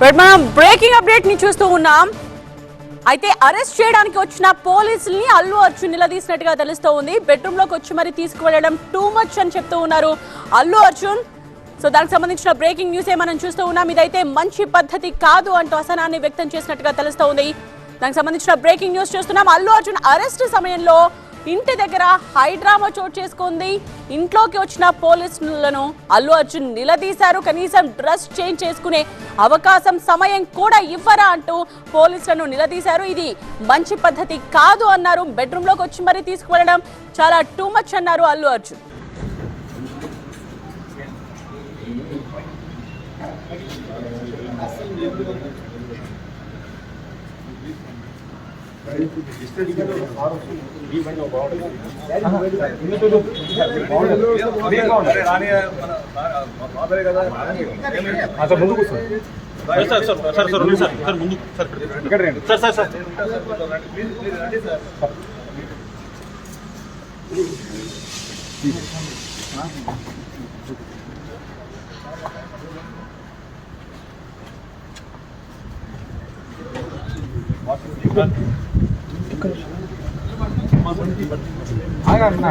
మనం breaking update ని చూస్తూ ఉన్నాం. అయితే అరెస్ట్ చేయడానికి వచ్చిన పోలీసుల్ని అల్లు అర్జున్ నిలదీసినట్టుగా తెలుస్తూ ఉంది. బెడ్రూమ్ లోకి వచ్చి మరి తీసుకువెళ్ళడం టూ మచ్ అని చెప్తూ ఉన్నారు అల్లు అర్జున్. సో దానికి సంబంధించిన బ్రేకింగ్ న్యూస్ మనం చూస్తూ ఉన్నాం. ఇదైతే మంచి పద్ధతి కాదు అంటూ అసహనాన్ని వ్యక్తం చేసినట్టుగా తెలుస్తూ ఉంది. దానికి సంబంధించిన బ్రేకింగ్ న్యూస్ చూస్తున్నాం. అల్లు అర్జున్ అరెస్ట్ సమయంలో ఇంటి దగ్గర హైడ్రామా చోటు చేసుకుంది. ఇంట్లోకి వచ్చిన పోలీసులను అల్లు అర్జున్ నిలదీశారు. కనీసం డ్రెస్ చేంజ్ చేసుకునే అవకాశం సమయం కూడా ఇవ్వరా అంటూ పోలీసులను నిలదీశారు. ఇది మంచి పద్ధతి కాదు అన్నారు. బెడ్రూమ్ లోకి వచ్చి మరీ తీసుకువెళ్ళడం చాలా టూ మచ్ అన్నారు అల్లు అర్జున్. ఆగన్నా